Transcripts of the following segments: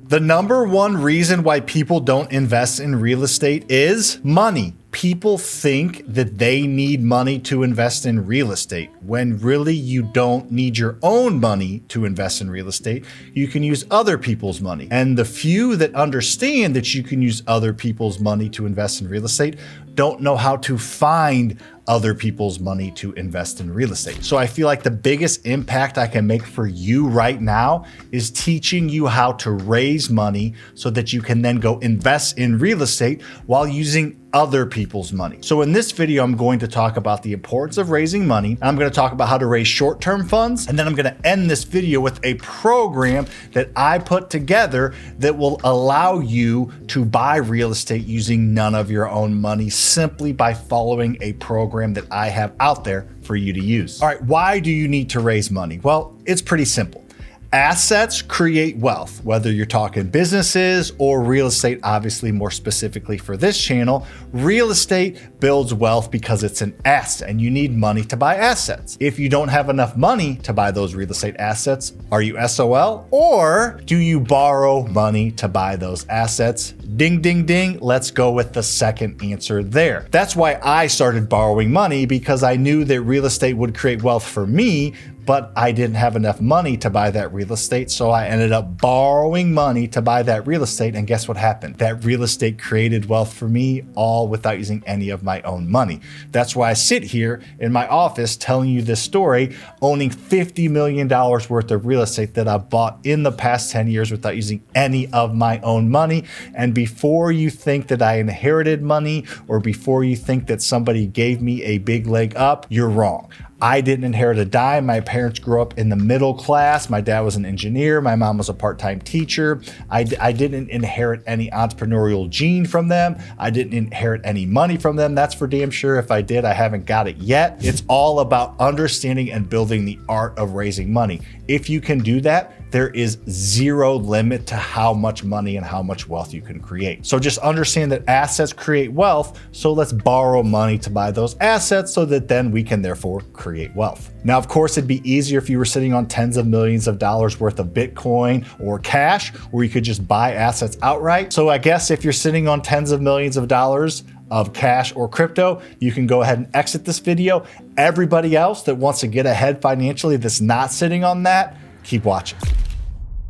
The number one reason why people don't invest in real estate is money. People think that they need money to invest in real estate when really you don't need your own money to invest in real estate. You can use other people's money. And the few that understand that you can use other people's money to invest in real estate don't know how to find other people's money to invest in real estate. So I feel like the biggest impact I can make for you right now is teaching you how to raise money so that you can then go invest in real estate while using other people's money. So in this video, I'm going to talk about the importance of raising money. I'm going to talk about how to raise short-term funds. And then I'm going to end this video with a program that I put together that will allow you to buy real estate using none of your own money simply by following a program that I have out there for you to use. All right, why do you need to raise money? Well, it's pretty simple. Assets create wealth, whether you're talking businesses or real estate, obviously more specifically for this channel. Real estate builds wealth because it's an asset and you need money to buy assets. If you don't have enough money to buy those real estate assets, are you SOL or do you borrow money to buy those assets? Ding, ding, ding. Let's go with the second answer there. That's why I started borrowing money, because I knew that real estate would create wealth for me, but I didn't have enough money to buy that real estate. So I ended up borrowing money to buy that real estate. And guess what happened? That real estate created wealth for me, all without using any of my own money. That's why I sit here in my office telling you this story, owning $50 million worth of real estate that I bought in the past 10 years without using any of my own money. And before you think that I inherited money or before you think that somebody gave me a big leg up, you're wrong. I didn't inherit a dime. My parents grew up in the middle class. My dad was an engineer. My mom was a part-time teacher. I didn't inherit any entrepreneurial gene from them. I didn't inherit any money from them. That's for damn sure. If I did, I haven't got it yet. It's all about understanding and building the art of raising money. If you can do that, there is zero limit to how much money and how much wealth you can create. So just understand that assets create wealth. So let's borrow money to buy those assets so that then we can therefore create wealth. Now, of course, it'd be easier if you were sitting on tens of millions of dollars worth of Bitcoin or cash, where you could just buy assets outright. So I guess if you're sitting on tens of millions of dollars of cash or crypto, you can go ahead and exit this video. Everybody else that wants to get ahead financially that's not sitting on that, keep watching.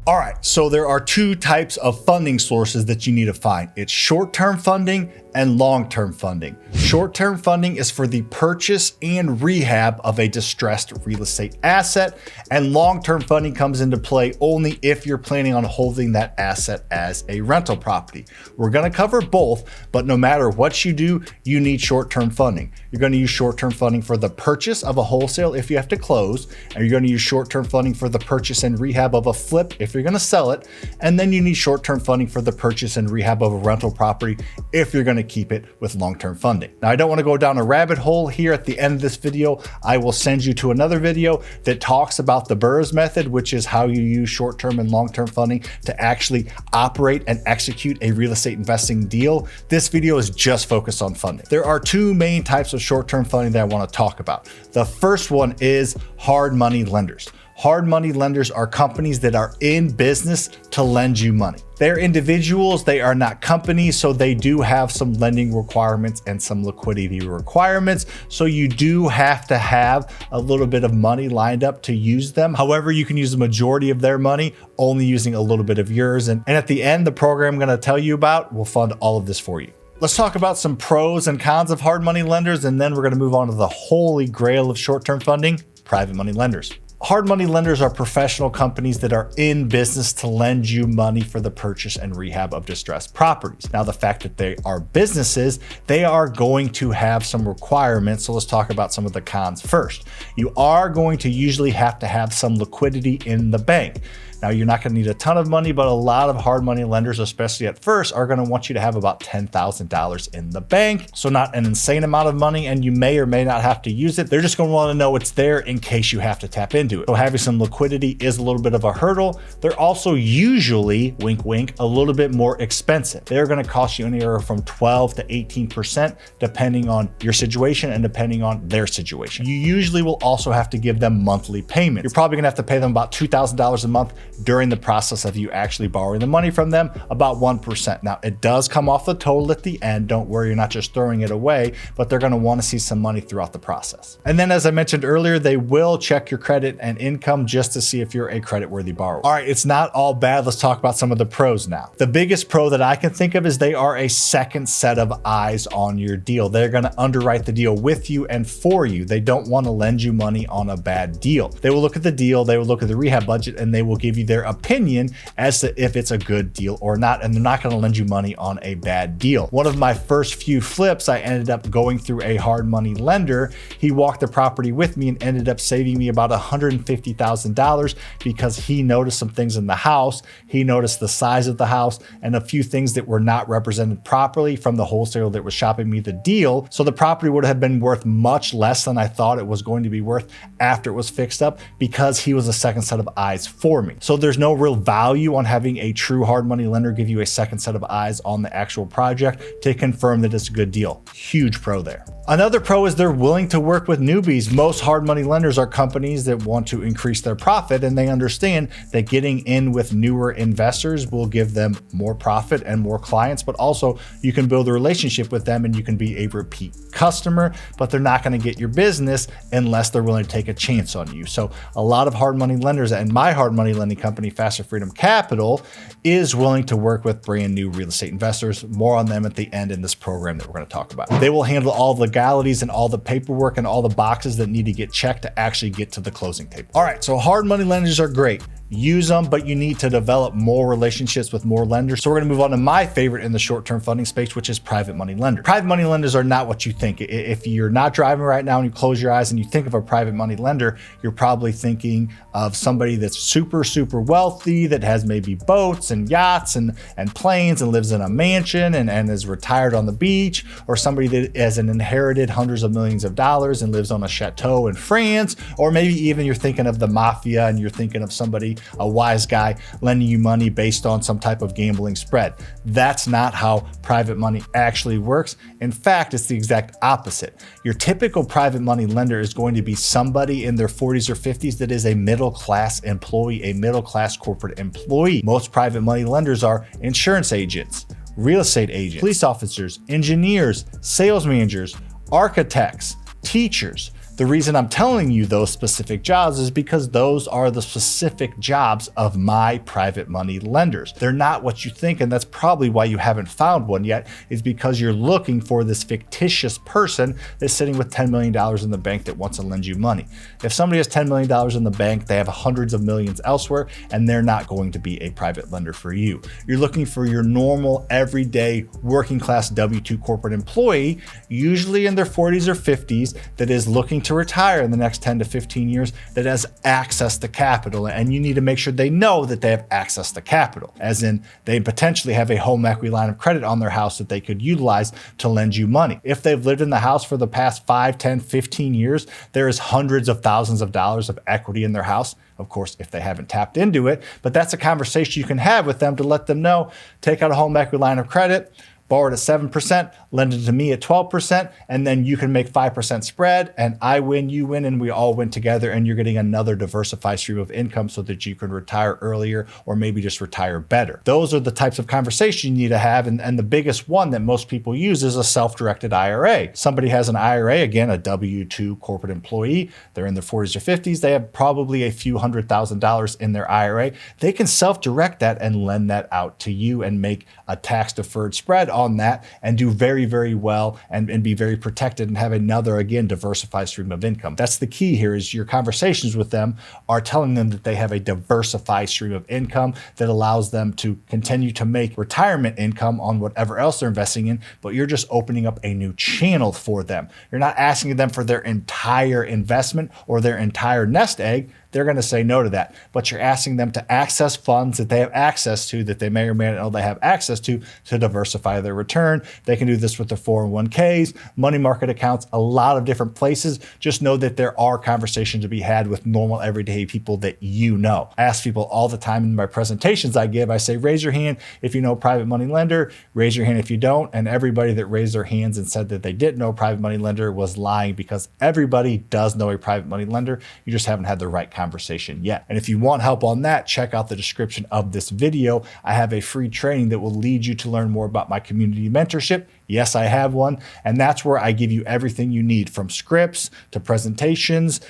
All right, so there are two types of funding sources that you need to find. It's short-term funding and long-term funding. Short-term funding is for the purchase and rehab of a distressed real estate asset, and long-term funding comes into play only if you're planning on holding that asset as a rental property. We're gonna cover both, but no matter what you do, you need short-term funding. You're gonna use short-term funding for the purchase of a wholesale if you have to close, and you're gonna use short-term funding for the purchase and rehab of a flip if you're gonna sell it, and then you need short-term funding for the purchase and rehab of a rental property if you're gonna keep it with long-term funding. Now, I don't want to go down a rabbit hole here at the end of this video. I will send you to another video that talks about the Burrs method, which is how you use short-term and long-term funding to actually operate and execute a real estate investing deal. This video is just focused on funding. There are two main types of short-term funding that I want to talk about. The first one is hard money lenders. Hard money lenders are companies that are in business to lend you money. They're individuals, they are not companies, so they do have some lending requirements and some liquidity requirements. So you do have to have a little bit of money lined up to use them. However, you can use the majority of their money, only using a little bit of yours. And at the end, the program I'm gonna tell you about will fund all of this for you. Let's talk about some pros and cons of hard money lenders, and then we're gonna move on to the holy grail of short-term funding, private money lenders. Hard money lenders are professional companies that are in business to lend you money for the purchase and rehab of distressed properties. Now, the fact that they are businesses, they are going to have some requirements. So let's talk about some of the cons first. You are going to usually have to have some liquidity in the bank. Now, you're not going to need a ton of money, but a lot of hard money lenders, especially at first, are going to want you to have about $10,000 in the bank. So not an insane amount of money, and you may or may not have to use it. They're just going to want to know it's there in case you have to tap into it. So having some liquidity is a little bit of a hurdle. They're also usually, wink, wink, a little bit more expensive. They're going to cost you anywhere from 12 to 18%, depending on your situation and depending on their situation. You usually will also have to give them monthly payments. You're probably going to have to pay them about $2,000 a month during the process of you actually borrowing the money from them, about 1%. Now, it does come off the total at the end. Don't worry, you're not just throwing it away, but they're going to want to see some money throughout the process. And then, as I mentioned earlier, they will check your credit and income just to see if you're a creditworthy borrower. All right, it's not all bad. Let's talk about some of the pros now. The biggest pro that I can think of is they are a second set of eyes on your deal. They're going to underwrite the deal with you and for you. They don't want to lend you money on a bad deal. They will look at the deal, they will look at the rehab budget, and they will give you their opinion as to if it's a good deal or not. And they're not going to lend you money on a bad deal. One of my first few flips, I ended up going through a hard money lender. He walked the property with me and ended up saving me about $150,000 because he noticed some things in the house. He noticed the size of the house and a few things that were not represented properly from the wholesaler that was shopping me the deal. So the property would have been worth much less than I thought it was going to be worth after it was fixed up because he was a second set of eyes for me. So there's no real value on having a true hard money lender give you a second set of eyes on the actual project to confirm that it's a good deal. Huge pro there. Another pro is they're willing to work with newbies. Most hard money lenders are companies that want to increase their profit, and they understand that getting in with newer investors will give them more profit and more clients, but also you can build a relationship with them and you can be a repeat customer, but they're not going to get your business unless they're willing to take a chance on you. So a lot of hard money lenders, and my hard money lending company, Faster Freedom Capital, is willing to work with brand new real estate investors. More on them at the end in this program that we're going to talk about. They will handle all the legalities and all the paperwork and all the boxes that need to get checked to actually get to the closing table. All right, so hard money lenders are great. Use them, but you need to develop more relationships with more lenders. So we're going to move on to my favorite in the short-term funding space, which is private money lenders. Private money lenders are not what you think. If you're not driving right now and you close your eyes and you think of a private money lender, you're probably thinking of somebody that's super, super wealthy, that has maybe boats and yachts and planes and lives in a mansion and is retired on the beach, or somebody that has inherited hundreds of millions of dollars and lives on a chateau in France, or maybe even you're thinking of the mafia and you're thinking of somebody, a wise guy, lending you money based on some type of gambling spread. That's not how private money actually works. In fact, it's the exact opposite. Your typical private money lender is going to be somebody in their 40s or 50s that is a middle-class employee, a middle-class corporate employee. Most private money lenders are insurance agents, real estate agents, police officers, engineers, sales managers, architects, teachers. The reason I'm telling you those specific jobs is because those are the specific jobs of my private money lenders. They're not what you think, and that's probably why you haven't found one yet, is because you're looking for this fictitious person that's sitting with $10 million in the bank that wants to lend you money. If somebody has $10 million in the bank, they have hundreds of millions elsewhere, and they're not going to be a private lender for you. You're looking for your normal, everyday, working class W-2 corporate employee, usually in their 40s or 50s, that is looking to retire in the next 10 to 15 years, that has access to capital. And you need to make sure they know that they have access to capital, as in they potentially have a home equity line of credit on their house that they could utilize to lend you money. If they've lived in the house for the past 5, 10, 15 years, there is hundreds of thousands of dollars of equity in their house. Of course, if they haven't tapped into it, but that's a conversation you can have with them to let them know, take out a home equity line of credit, borrow it at 7%, lend it to me at 12%, and then you can make 5% spread, and I win, you win, and we all win together, and you're getting another diversified stream of income so that you can retire earlier or maybe just retire better. Those are the types of conversations you need to have, and the biggest one that most people use is a self-directed IRA. Somebody has an IRA, again, a W-2 corporate employee, they're in their 40s or 50s, they have probably a few $100,000 in their IRA. They can self-direct that and lend that out to you and make a tax-deferred spread on that and do very, very well and be very protected and have another, again, diversified stream of income. That's the key here, is your conversations with them are telling them that they have a diversified stream of income that allows them to continue to make retirement income on whatever else they're investing in, but you're just opening up a new channel for them. You're not asking them for their entire investment or their entire nest egg. They're going to say no to that, but you're asking them to access funds that they have access to, that they may or may not know they have access to diversify their return. They can do this with their 401ks, money market accounts, a lot of different places. Just know that there are conversations to be had with normal everyday people that you know. I ask people all the time in my presentations I give, I say, raise your hand if you know a private money lender, raise your hand if you don't. And everybody that raised their hands and said that they didn't know a private money lender was lying, because everybody does know a private money lender. You just haven't had the right conversation yet. And if you want help on that, check out the description of this video. I have a free training that will lead you to learn more about my community mentorship. Yes, I have one. And that's where I give you everything you need, from scripts to presentations,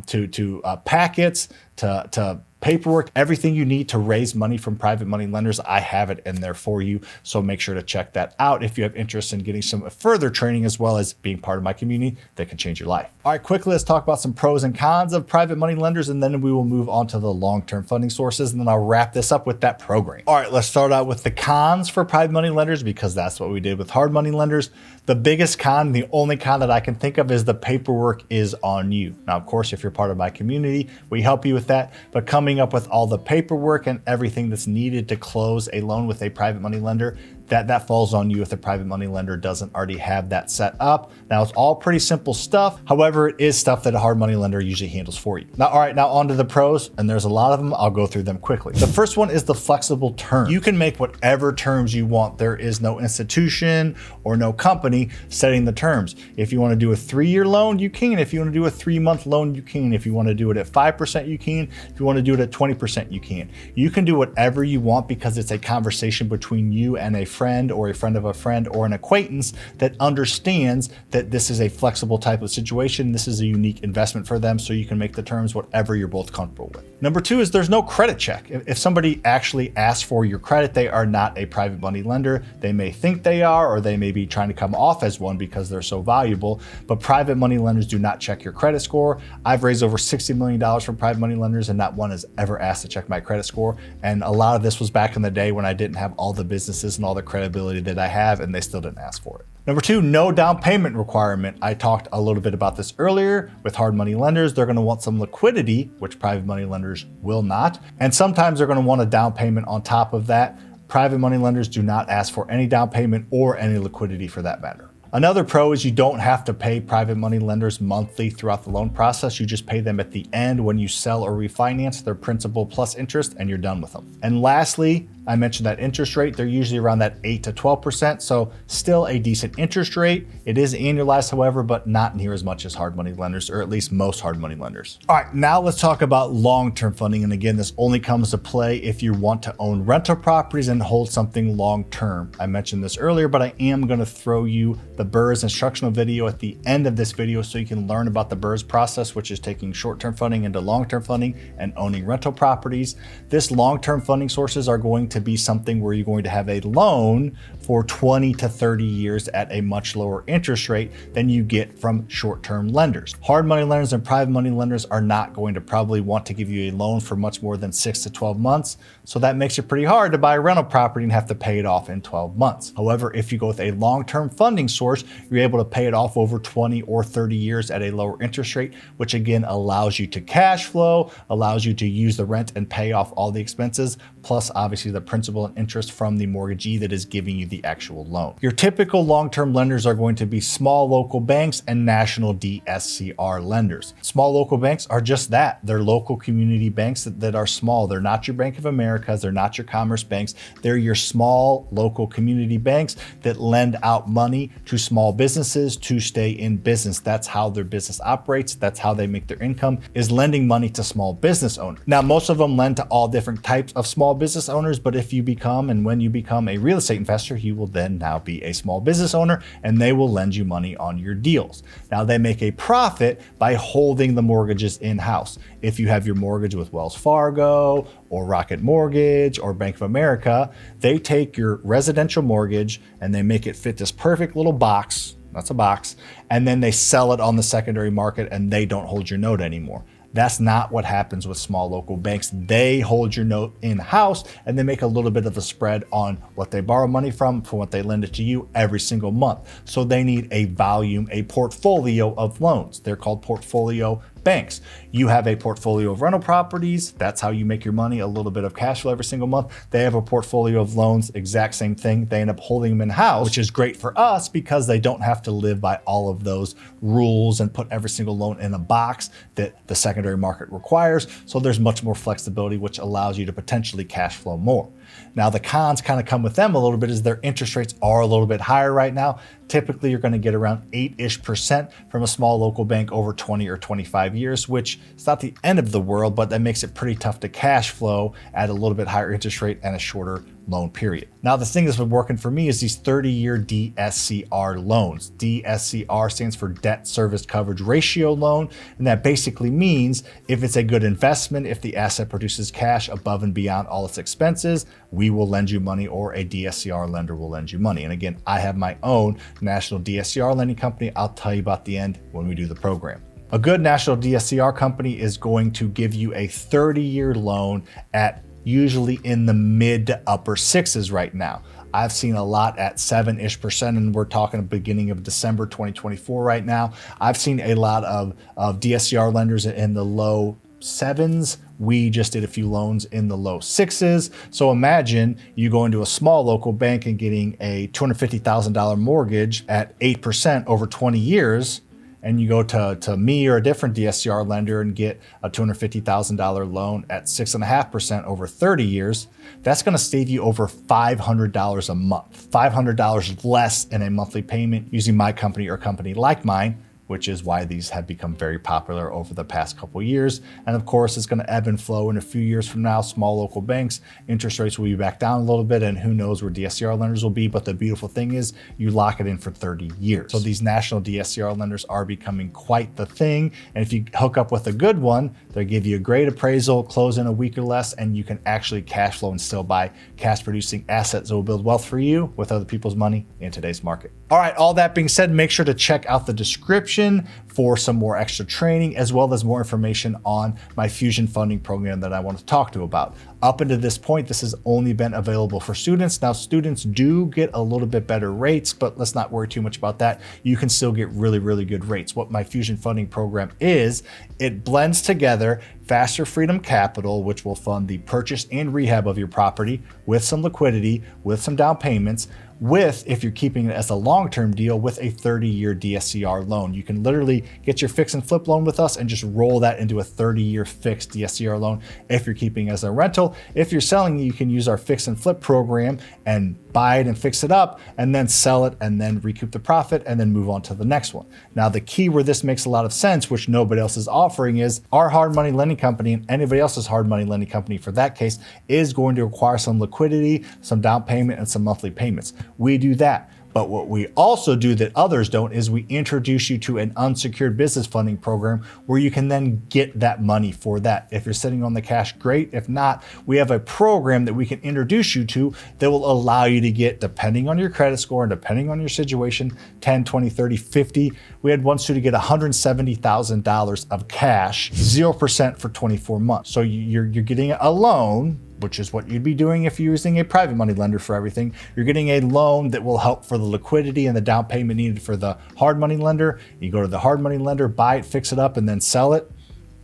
to packets, to paperwork, everything you need to raise money from private money lenders. I have it in there for you. So make sure to check that out if you have interest in getting some further training, as well as being part of my community that can change your life. All right, quickly, let's talk about some pros and cons of private money lenders, and then we will move on to the long-term funding sources, and then I'll wrap this up with that program. All right, let's start out with the cons for private money lenders, because that's what we did with hard money lenders. The biggest con, the only con that I can think of, is the paperwork is on you. Now, of course, if you're part of my community, we help you with that, but coming up with all the paperwork and everything that's needed to close a loan with a private money lender, that falls on you if the private money lender doesn't already have that set up. Now, it's all pretty simple stuff. However, it is stuff that a hard money lender usually handles for you. Now, all right, now on to the pros, and there's a lot of them. I'll go through them quickly. The first one is the flexible term. You can make whatever terms you want. There is no institution or no company setting the terms. If you want to do a 3-year loan, you can. If you want to do a 3-month loan, you can. If you want to do it at 5%, you can. If you want to do it at 20%, you can. You can do whatever you want, because it's a conversation between you and a friend or a friend of a friend or an acquaintance that understands that this is a flexible type of situation. This is a unique investment for them, so you can make the terms whatever you're both comfortable with. Number 2 is there's no credit check. If somebody actually asks for your credit, they are not a private money lender. They may think they are, or they may be trying to come off as one because they're so valuable, but private money lenders do not check your credit score. I've raised over $60 million from private money lenders, and not one has ever asked to check my credit score. And a lot of this was back in the day when I didn't have all the businesses and all the credibility that I have, and they still didn't ask for it. Number 2, no down payment requirement. I talked a little bit about this earlier. With hard money lenders, they're going to want some liquidity, which private money lenders will not. And sometimes they're going to want a down payment on top of that. Private money lenders do not ask for any down payment or any liquidity for that matter. Another pro is you don't have to pay private money lenders monthly throughout the loan process. You just pay them at the end when you sell or refinance their principal plus interest, and you're done with them. And lastly, I mentioned that interest rate. They're usually around that 8 to 12%, so still a decent interest rate. It is annualized, however, but not near as much as hard money lenders, or at least most hard money lenders. All right, now let's talk about long-term funding. And again, this only comes to play if you want to own rental properties and hold something long-term. I mentioned this earlier, but I am going to throw you the BRRRR instructional video at the end of this video so you can learn about the BRRRR process, which is taking short-term funding into long-term funding and owning rental properties. This long-term funding sources are going to be something where you're going to have a loan for 20 to 30 years at a much lower interest rate than you get from short-term lenders. Hard money lenders and private money lenders are not going to probably want to give you a loan for much more than 6 to 12 months. So that makes it pretty hard to buy a rental property and have to pay it off in 12 months. However, if you go with a long-term funding source, you're able to pay it off over 20 or 30 years at a lower interest rate, which again allows you to cash flow, allows you to use the rent and pay off all the expenses, plus obviously the principal and interest from the mortgagee that is giving you the actual loan. Your typical long-term lenders are going to be small local banks and national DSCR lenders. Small local banks are just that. They're local community banks that are small. They're not your Bank of Americas. They're not your commerce banks. They're your small local community banks that lend out money to small businesses to stay in business. That's how their business operates. That's how they make their income, is lending money to small business owners. Now, most of them lend to all different types of small business owners, but if you become, and when you become a real estate investor, you will then now be a small business owner, and they will lend you money on your deals. Now, they make a profit by holding the mortgages in-house. If you have your mortgage with Wells Fargo or Rocket Mortgage or Bank of America, they take your residential mortgage and they make it fit this perfect little box. That's a box. And then they sell it on the secondary market, and they don't hold your note anymore. That's not what happens with small local banks. They hold your note in-house, and they make a little bit of a spread on what they borrow money from what they lend it to you every single month. So they need a volume, a portfolio of loans. They're called portfolio banks. You have a portfolio of rental properties. That's how you make your money, a little bit of cash flow every single month. They have a portfolio of loans, exact same thing. They end up holding them in-house, which is great for us because they don't have to live by all of those rules and put every single loan in a box that the secondary market requires. So there's much more flexibility, which allows you to potentially cash flow more. Now, the cons kind of come with them a little bit, is their interest rates are a little bit higher right now. Typically, you're going to get around 8-ish% from a small local bank over 20 or 25 years, which is not the end of the world, but that makes it pretty tough to cash flow at a little bit higher interest rate and a shorter loan period. Now, the thing that's been working for me is these 30-year DSCR loans. DSCR stands for Debt Service Coverage Ratio loan, and that basically means if it's a good investment, if the asset produces cash above and beyond all its expenses, we will lend you money, or a DSCR lender will lend you money. And again, I have my own national DSCR lending company. I'll tell you about the end when we do the program. A good national DSCR company is going to give you a 30-year loan at usually in the mid to upper sixes right now. I've seen a lot at 7-ish%, and we're talking beginning of December 2024 right now. I've seen a lot of DSCR lenders in the low sevens. We just did a few loans in the low sixes. So imagine you go into a small local bank and getting a $250,000 mortgage at 8% over 20 years. And you go to me or a different DSCR lender and get a $250,000 loan at 6.5% over 30 years, that's going to save you over $500 a month, $500 less in a monthly payment using my company or a company like mine, which is why these have become very popular over the past couple of years. And of course, it's going to ebb and flow. In a few years from now, small local banks, interest rates will be back down a little bit, and who knows where DSCR lenders will be. But the beautiful thing is you lock it in for 30 years. So these national DSCR lenders are becoming quite the thing. And if you hook up with a good one, they give you a great appraisal, close in a week or less, and you can actually cash flow and still buy cash producing assets that will build wealth for you with other people's money in today's market. All right, all that being said, make sure to check out the description for some more extra training, as well as more information on my Fusion funding program that I want to talk to you about. Up until this point, this has only been available for students. Now, students do get a little bit better rates, but let's not worry too much about that. You can still get really, really good rates. What my Fusion funding program is, it blends together Faster Freedom Capital, which will fund the purchase and rehab of your property with some liquidity, with some down payments, with, if you're keeping it as a long-term deal, with a 30-year DSCR loan. You can literally get your fix and flip loan with us and just roll that into a 30-year fixed DSCR loan if you're keeping it as a rental. If you're selling, you can use our fix and flip program and buy it and fix it up and then sell it and then recoup the profit and then move on to the next one. Now, the key where this makes a lot of sense, which nobody else is offering, is our hard money lending company, and anybody else's hard money lending company for that case, is going to require some liquidity, some down payment, and some monthly payments. We do that. But what we also do that others don't is we introduce you to an unsecured business funding program where you can then get that money for that. If you're sitting on the cash, great. If not, we have a program that we can introduce you to that will allow you to get, depending on your credit score and depending on your situation, 10, 20, 30, 50. We had one student get $170,000 of cash, 0% for 24 months. So you're getting a loan, which is what you'd be doing if you're using a private money lender for everything. You're getting a loan that will help for the liquidity and the down payment needed for the hard money lender. You go to the hard money lender, buy it, fix it up, and then sell it,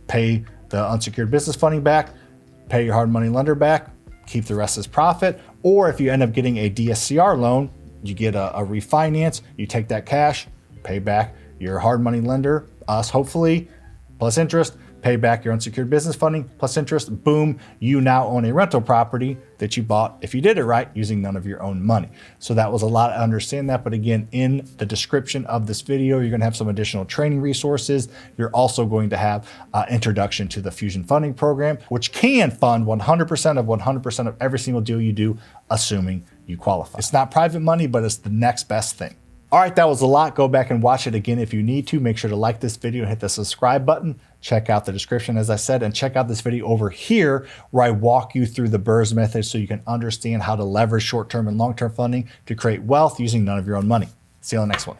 pay the unsecured business funding back, pay your hard money lender back, keep the rest as profit. Or if you end up getting a DSCR loan, you get a refinance, you take that cash, pay back your hard money lender, us hopefully, plus interest, pay back your unsecured business funding plus interest. Boom, you now own a rental property that you bought, if you did it right, using none of your own money. So that was a lot to understand that. But again, in the description of this video, you're going to have some additional training resources. You're also going to have introduction to the Fusion funding program, which can fund 100% of every single deal you do, assuming you qualify. It's not private money, but it's the next best thing. All right, that was a lot. Go back and watch it again if you need to. Make sure to like this video, hit the subscribe button, check out the description, as I said, and check out this video over here where I walk you through the BRRRR method so you can understand how to leverage short-term and long-term funding to create wealth using none of your own money. See you on the next one.